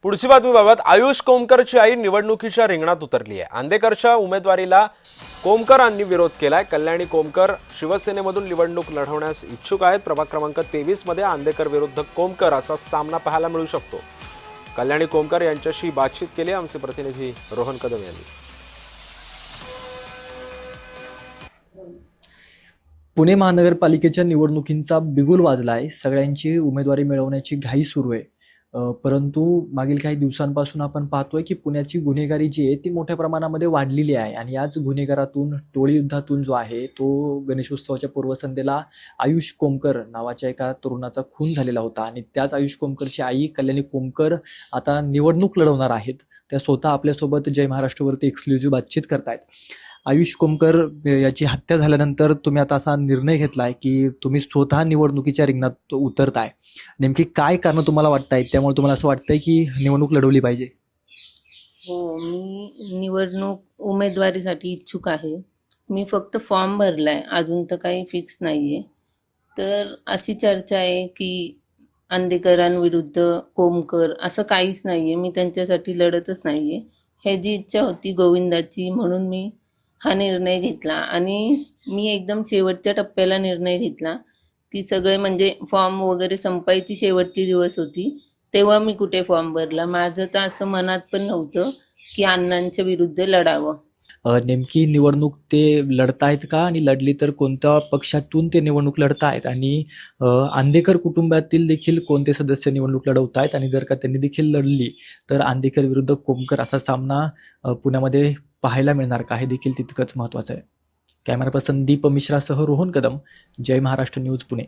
पुढची बातमीबाबत आयुष कोमकरची आई निवडणुकीच्या रिंगणात उतरली आहे। आंदेकरच्या उमेदवारीला कोमकरांनी विरोध केलाय। कल्याणी कोमकर शिवसेनेमधून निवडणूक लढवण्यास इच्छुक आहेत। प्रभाग क्रमांक 23 मध्ये आंदेकर विरुद्ध कोमकर असा सामना पाहायला मिळू शकतो। कल्याणी कोमकर यांच्याशी बातचीत केली आमचे प्रतिनिधी रोहन कदम यांनी। पुणे महानगरपालिकेच्या निवडणुकींचा बिगुल वाजलाय। सगळ्यांची उमेदवारी मिळवण्याची घाई सुरू आहे। परंतु मागील काही दिवसांपासून आपण पाहतोय की पुण्याची गुन्हेगारी जी आहे ती मोठ्या प्रमाणामध्ये वाढलेली आहे आणि याच गुन्हेगारातून टोळी युद्धातून जो आहे तो गणेशोत्सवाच्या पूर्वसंध्येला आयुष कोमकर नावाच्या एका तरुणाचा खून झालेला होता आणि त्याच आयुष कोमकरची आई कल्याणी कोमकर आता निवडणूक लढवणार आहेत। त्या स्वतः आपल्यासोबत जय महाराष्ट्रवरती एक्सक्लुझिव्ह बातचीत करतायत। आयुष कोमकर याची हत्या झाल्यानंतर तुम्ही आता असा निर्णय घेतलाय की तुम्ही स्वतः निवडणुकीच्या रिंगणात उतरताय। नेमकी काय कारण तुम्हाला वाटतंय, त्यामुळे तुम्हाला असं वाटतंय की निवडणूक लढवली पाहिजे? हो, मी निवडणूक उमेदवारीसाठी इच्छुक आहे। मी फक्त फॉर्म भरलाय, अजून तर काही फिक्स नाहीये। तर अशी चर्चा आहे की आंदेकरांविरुद्ध कोमकर असं काहीच नाहीये, मी त्यांच्यासाठी लढतच नाहीये। हे जी इच्छा होती गोविंदाची, म्हणून मी हा निर्णय घेतला आणि मी एकदम शेवटच्या टप्प्याला निर्णय घेतला की सगळे म्हणजे फॉर्म वगैरे संपायची शेवटची दिवस होती, तेव्हा मी कुठे फॉर्म भरला। माझं तर असं मनात पण नव्हतं की अण्णांच्या विरुद्ध लढावं। नेमकी निवडणूक ते लढतायत का, आणि लढली तर कोणत्या पक्षातून ते निवडणूक लढतायत, आणि आंदेकर कुटुंबातील देखील कोणते सदस्य निवडणूक लढवतायत, आणि जर का त्यांनी देखील लढली तर आंदेकर विरुद्ध कोमकर असा सामना पुण्यामध्ये पाहायला मिळणार का, हे देखील तितकंच महत्त्वाचं आहे। कॅमेरा पर्सन दीप मिश्रासह रोहन कदम, जय महाराष्ट्र न्यूज, पुणे।